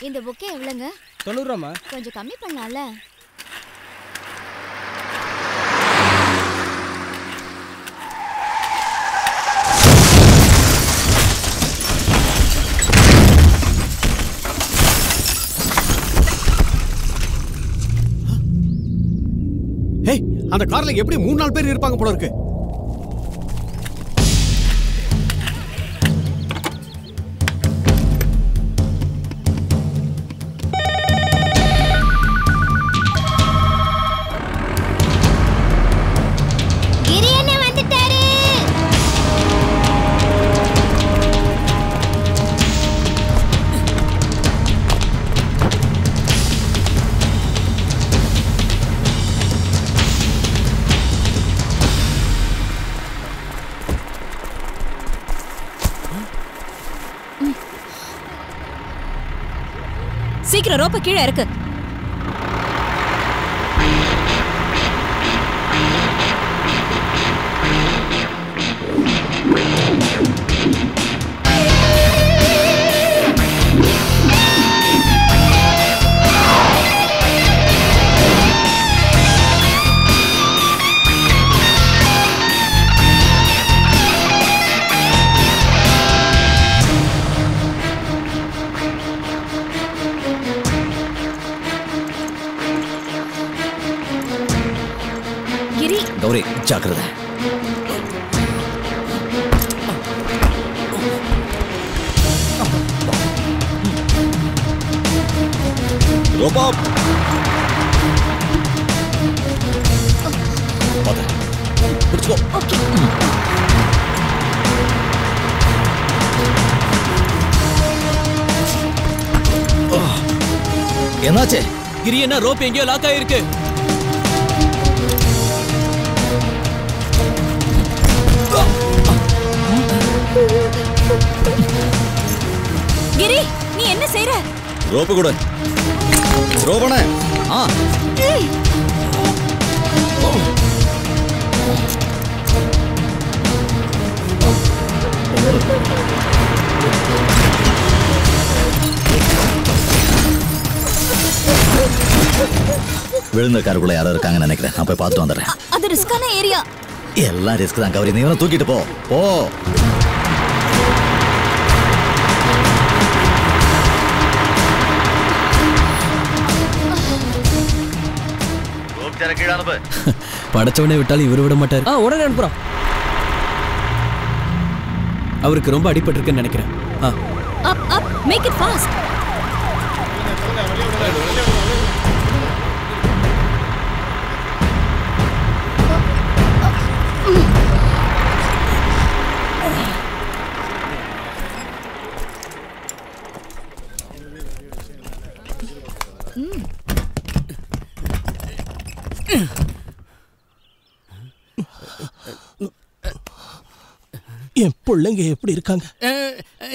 இந்த புக்கே எவ்வளவுங்க? 90 ரூபாமா? கொஞ்சம் கம்மி பண்ணலாம்ல? ஏய், அந்த கார்ல எப்படி 3-4 பேர் இருப்பாங்க போல இருக்கு. சீக்கிரம் ரோப்ப கீழே இருக்கு. गौरी जाग्रता रोप என்னாச்சு? கிரி என்ன ரோப் எங்கேயோ லாக் ஆயிருக்கு. கிரி, நீ என்ன செய்ற? ரோப் கூட ரோபண விழுந்த காருக்குள்ள யாரோ இருக்காங்கன்னு நினைக்கிறேன். நான் போய் பார்த்துட்டு வந்துடுறேன். அது ரிஸ்கான ஏரியா. எல்லாம் ரிஸ்க் தான் கௌரி. நீ தூக்கிட்டு போ போ. படைச்சவனே விட்டாலும் இவரு விட மாட்டாரு. உடனே அனுப்புறோம். அவருக்கு ரொம்ப அடிபட்டு இருக்குன்னு நினைக்கிறேன். அப் அப் மேக் இட் ஃபாஸ்ட். என் பிள்ளைங்க எப்படி இருக்காங்க?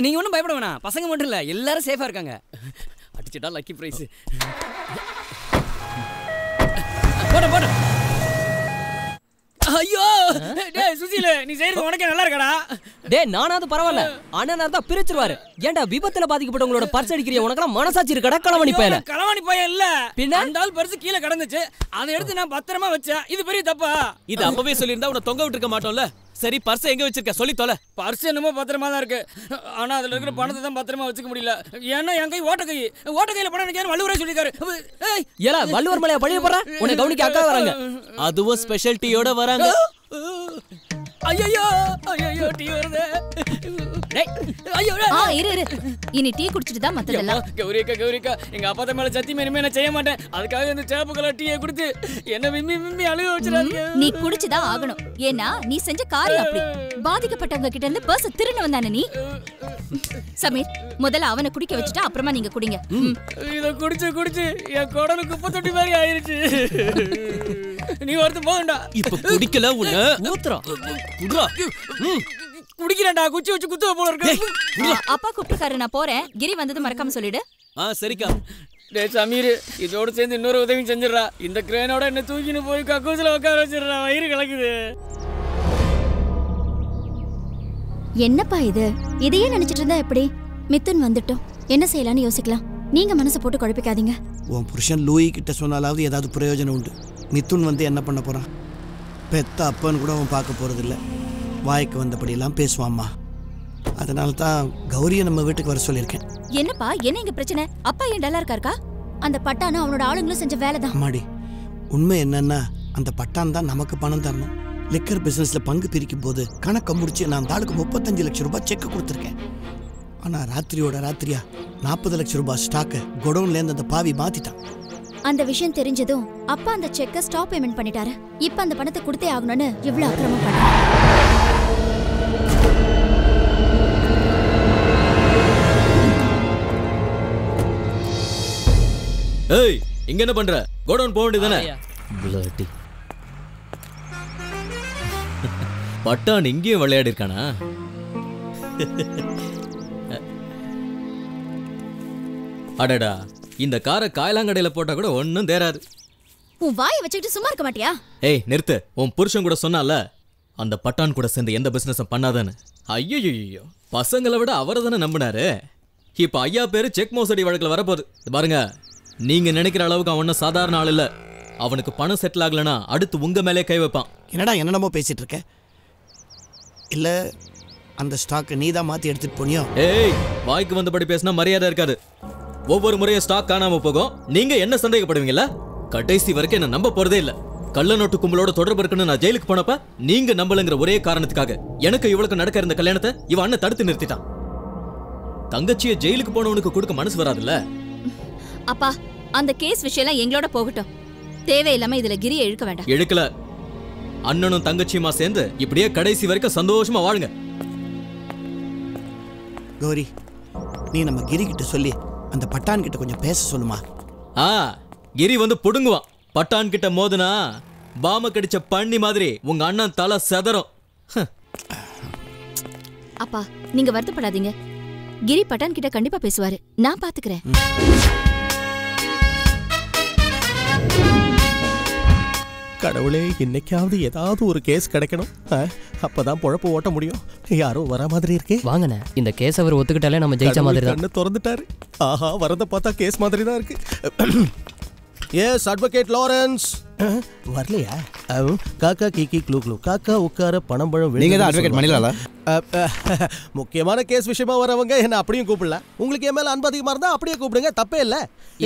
நீங்க ஒன்றும் பயப்பட வேணாம். பசங்க மட்டும் இல்ல, எல்லாரும் சேஃபா இருக்காங்க. அடிச்சுட்டா லக்கி பிரைஸ். போட போட. ஐயோ டேய் சுசில, நீ செய்யறது உனக்கே நல்லா இருக்கடா. டேய் நானாவது பரவாயில்ல, அண்ணனா இருந்தா பிரிச்சிருவாரு. ஏன்டா விபத்துல பாதிக்கப்பட்டவங்களோட பர்ஸ் அடிக்கிறிய? உனக்கெல்லாம் மனசாட்சி இருக்கடா? களவாணி பையல. களவாணி பையன் இல்ல, பின்ன அந்த ஆள் பர்ஸ் கீழ கிடந்துச்சு, அதை எடுத்து நான் பத்திரமா வச்சேன். இது பெரிய தப்பா? இது அப்பவே சொல்லியிருந்தா உன்னை தொங்க விட்டுருக்க மாட்டோம்ல. சரி பர்ஸ் எங்க வச்சிருக்க சொல்லி தொலை. பர்ஸ் என்னமோ பத்திரமா தான் இருக்கு, ஆனா அதுல இருக்கிற பணத்தை தான் பத்திரமா வச்சுக்க முடியல. ஏன்னா என் கை ஓட்ட கையில பணம் நினைக்காரு வள்ளுவரே சொல்லிருக்காரு. ஏல வள்ளுவர் மலையா பழிய போற? உன்னை கவனிக்க அக்கா வராங்க, அதுவும் ஸ்பெஷாலிட்டியோட வராங்க. ஐயோ ஐயோ டீ வருதே. டேய் ஐயோ இரு இனி டீ குடிச்சிட்டு தான் மத்ததெல்லாம். கௌரிக்கா எங்க அப்பா மேல சத்தியமே இனிமே நான் செய்ய மாட்டேன். அதுக்காக இந்த சேப்பு கலர் டீயை குடிச்சு என்ன விம்மி அழுக வச்சிடாதீங்க. நீ குடிச்சுதான் ஆகணும். ஏன்னா நீ செஞ்ச காரியம் அப்படி. பாதிக்கப்பட்டவங்க கிட்ட இருந்து பர்ஸ் திருன்னு வந்தானே நீ. சமீர், முதல்ல அவனை குடிக்க வச்சுட்டு அப்புறமா நீங்க குடிங்க. இத குடிச்சு என் குடலு குப்பை தொட்டி மாதிரி ஆயிருச்சு. நீ ஒருத்தன் போகண்டா. இப்ப குடிக்கல உன்ன ஊத்துறான். குடுறா. குடிக்கிறேன்டா, குச்சி வச்சு குத்துவ போல இருக்கு. அப்பா கூப்பிட்டுருக்காரு, நான் போறேன். கிரி வந்தது மறக்காம சொல்லிடு. சரிக்கா. டேய் சமீர், இதோட சேர்ந்து இன்னொரு உதவி செஞ்சிடறா. இந்த கிரேனோட என்ன தூக்கின்னு போய் கக்கூசில உட்கார வச்சிடறா. வயிறு கலக்குது. என்னப்பா இது? இதையே நினைச்சிட்டு இருந்தா எப்படி? மித்துன் வந்துட்டோம், என்ன செய்யலாம்னு யோசிக்கலாம். நீங்க மனசை போட்டு குழப்பிக்காதீங்க. உன் புருஷன் லூயி கிட்ட சொன்னாலாவது ஏதாவது பிரயோஜனம் உண்டு. மிதுன் வந்து என்ன பண்ண போறான்? பெத்த அப்பன்னு கூட அவன் பார்க்க போறதில்ல. வாய்க்கு வந்தபடியெல்லாம் பேசுவாம்மா. அதனால தான் கௌரியை நம்ம வீட்டுக்கு வர சொல்லியிருக்கேன். என்னப்பா, என்ன இங்க பிரச்சனை? அப்பா ஏன் டல்லா இருக்காருக்கா? அந்த பட்டானும் அவனோட ஆளுங்களும் செஞ்ச வேலைதான். அம்மாடி, உண்மை என்னன்னா அந்த பட்டான் தான் நமக்கு பணம் தரணும். லிக்கர் பிசினஸ்ல பங்கு பிரிக்கும் போது கணக்கை முடிச்சு நான் அந்த ஆளுக்கு 35 லட்சம் ரூபாய் செக் கொடுத்துருக்கேன். ஆனா ராத்திரியோட ராத்திரியா 40 லட்சம் ரூபாய் ஸ்டாக்க குடோன்ல இருந்து அந்த பாவி மாத்திட்டான். அந்த விஷயம் தெரிஞ்சதும் அப்பா அந்த செக்கை ஸ்டாப் பேமெண்ட் பண்ணிட்டாரு. இப்ப அந்த பணத்தை கொடுத்தே ஆகணும்னு இவ்வளவு அக்கிரமம் பண்ணாரு. ஏய், இங்க என்ன பண்ற? கோடவுன் போக வேண்டியதானே? பட்டான் இங்கேயும் விளையாடி இருக்கானா? அடடா, இந்த காரை காயலாங்கடையில போட்டா கூட ஒன்னும் தேராது. உன் வாயை வச்சுக்கிட்டு சும்மா இருக்க மாட்டியா? ஏய் நிறுத்து. உன் புருஷன் கூட சொன்னால அந்த பட்டான் கூட சேர்ந்து எந்த பிசினஸும் பண்ணாதான்னு. ஐயோ, பசங்களை விட அவரை தானே நம்பினாரு. இப்ப ஐயா பேரு செக் மோசடி வழக்கில் வரப்போகுது. பாருங்க, நீங்க நினைக்கிற அளவுக்கு அவன் ஒன்றும் சாதாரண ஆள் இல்ல. அவனுக்கு பணம் செட்டில் ஆகலனா அடுத்து உங்க மேலே கை வைப்பான். என்னடா என்னென்னமோ பேசிட்டு இருக்க? இல்ல அந்த ஸ்டாக் நீ தான் மாத்தி எடுத்துட்டு போனியோ? ஏய், வாய்க்கு வந்தபடி பேசினா மரியாதை இருக்காது. ஒவ்வொரு முறையும் ஸ்டாக் காணாம போகும். நீங்க என்ன சந்தேகப்படுவீங்களா? கடைசி வரைக்கும் என்ன நம்ப போறதே இல்ல. கள்ள நோட்டு கும்பலோட தொடர்பு இருக்குன்னு நான் ஜெயிலுக்கு போனப்ப நீங்க நம்பலங்கிற ஒரே காரணத்துக்காக எனக்கு இவளுக்கு நடக்க இருந்த கல்யாணத்தை இவன் அண்ணன் தடுத்து நிறுத்திட்டான். தங்கச்சியை ஜெயிலுக்கு போனவனுக்கு கொடுக்க மனசு வராதுல்ல. அப்பா, அந்த கேஸ் விஷயம் எங்களோட போகட்டும். தேவையில்லாம இதுல கிரியை இழுக்க வேண்டாம். இழுக்கல. அண்ணனும் தங்கச்சியுமா சேர்ந்து இப்படியே கடைசி வரைக்கும் சந்தோஷமா வாழுங்க. கௌரி, நீ நம்ம கிரி கிட்ட சொல்லி அந்த பட்டான் கிட்ட கொஞ்சம் பேச சொல்லுமா? கிரி வந்து புடுங்குவான். பட்டான் கிட்ட மோதுனா பாம கடிச்ச பண்ணி மாதிரி உங்க அண்ணன் தலை செதறும். அப்பா, நீங்க வருத்தப்படாதீங்க. கிரி பட்டான் கிட்ட கண்டிப்பா பேசுவாரு. நான் பாத்துக்கிறேன். கடவுளே, இன்னைக்காவது ஏதாவது ஒரு கேஸ் கிடைக்கணும். அப்பதான் பொழப்பு ஓட்ட முடியும். யாரும் வர மாதிரி இருக்கே. வாங்கண்ணே, இந்த கேஸ் அவர் ஒத்துக்கிட்டாலே நம்ம ஜெயிச்ச மாதிரி தான். கண்ணு திறந்துட்டாரு. ஆஹா, வரத பார்த்தா கேஸ் மாதிரி தான் இருக்கு. எஸ், அட்வொகேட் லாரன்ஸ் வரலையா? காக்கா கீக்கி க்ளூ க்ளூ காக்கா உட்கார பணம் பழம். நீங்க தான் அட்வொகேட் மணிலாலா? முக்கியமான கேஸ் விஷயமா வரவங்க என்ன அப்படியும் கூப்பிடல. உங்களுக்கு என் மேல அன்பு அதிகமா இருந்தா அப்படியே கூப்பிடுங்க, தப்பே இல்ல.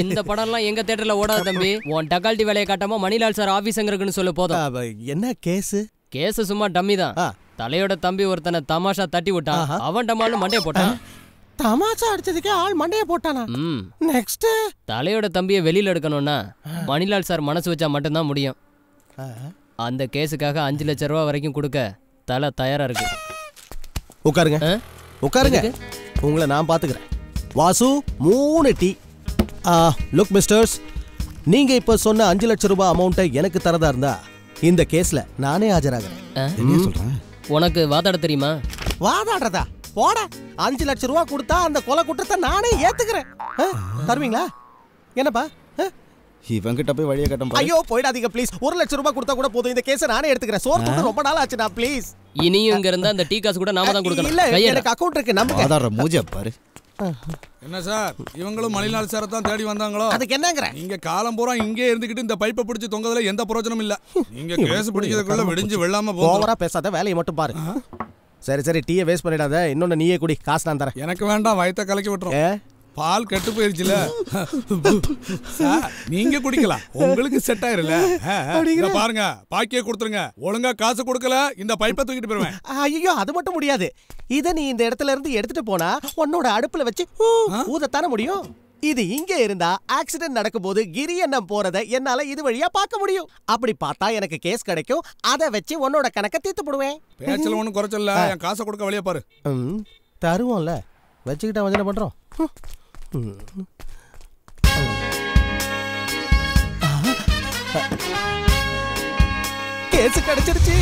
இந்த படம்லாம் எங்க தியேட்டர்ல ஓடாது தம்பி. உன் டக்கால்ட்டி வேலையை காட்டாம மணிலால் சார் ஆபீஸ் எங்க இருக்குன்னு சொல்ல போதும். என்ன கேஸ்? கேஸ் சும்மா டம்மி தான். தலையோட தம்பி ஒருத்தனை தமாஷா தட்டி விட்டான். அவன் டமாலும் மண்டைய போட்டான். தமாஷா அடிச்சதுக்கே ஆள் மண்டைய போட்டானா? நெக்ஸ்ட் தலையோட தம்பியை வெளியில எடுக்கணும்னா மணிலால் சார் மனசு வச்சா மட்டும்தான் முடியும். அந்த கேஸுக்காக 5 லட்சம் ரூபா வரைக்கும் கொடுக்க தலை தயாரா இருக்கு. உட்காருங்க, உட்காருங்க. உங்களை நான் பாத்துக்கிறேன். வாசு, 3 டீ. லுக் மிஸ்டர்ஸ், நீங்க இப்ப சொன்ன 5 லட்சம் ரூபாய் அமௌண்ட்டை எனக்கு தரதா இருந்தா இந்த கேஸ்ல நானே ஆஜராகிறேன். உனக்கு வாதாட தெரியுமா? வாதாடுறதா? போட. 5 லட்சம் ரூபாய் கொடுத்தா அந்த கொலை குற்றத்தை நானே ஏத்துக்கிறேன். தருவீங்களா? என்னப்பா? இவங்கிட்ட போய் வழியை கட்டும். ஐயோ போயிடாதீங்க ப்ளீஸ். 1 லட்சம் ரூபாய் கொடுத்தா கூட போதும். இந்த கேஸை நானே எடுத்துக்கிறேன். சோறு தூண்டு ரொம்ப நாள் ஆச்சுடா, ப்ளீஸ். இனியும் இங்க இருந்தா அந்த டீ காசு கூட நாம தான் கொடுக்கணும். இல்ல, எனக்கு அக்கவுண்ட் இருக்கு. நம்புங்க. ஆதார மூஞ்ச பாரு. என்ன சார், இவங்களும் மணிலால் சாரை தான் தேடி வந்தாங்களோ? அதுக்கு என்னங்கற? நீங்க காலம் பூரா இங்கே இருந்துகிட்டு இந்த பைப்பை பிடிச்சி தொங்கதுல எந்த பிரயோஜனம் இல்ல. நீங்க கேஸ் பிடிக்கிறதுக்குள்ள விடிஞ்சு வெள்ளாம போங்க. ஓவரா பேசாத, வேலையை மட்டும் பாரு. சரி சரி, டீயை வேஸ்ட் பண்ணிடாத. இன்னொன்னு நீயே குடி, காசு நான் தரேன். எனக்கு வேண்டாம், வயித்தை கலக்கி விட்டுரும். பால் கெட்டு போயிருச்சுல. நீங்க குடிக்கலாம், உங்களுக்கு செட் ஆயிருல. பாருங்க, பாக்கியே கொடுத்துருங்க. ஒழுங்கா காசு கொடுக்கல இந்த பைப்பை தூக்கிட்டு போயிருவேன். ஐயோ, அது மட்டும் முடியாது. இத நீ இந்த இடத்துல இருந்து எடுத்துட்டு போனா உன்னோட அடுப்புல வச்சு ஊதத்தானே முடியும். இது இங்க இருந்தா ஆக்சிடென்ட் நடக்கும்போது கிரி அண்ணன் போறத என்னால இது வழியா பார்க்க முடியும். அப்படி பார்த்தா எனக்கு கேஸ் கிடைக்கும். அதை வச்சு உன்னோட கணக்க தீர்த்து போடுவேன். பேச்சல ஒன்னும் குறைச்சல. என் காசை கொடுக்க வழியா பாரு. தருவோம்ல, வச்சுக்கிட்டா வஞ்சனை பண்றோம். கேஸ் கிடைச்சிருச்சு.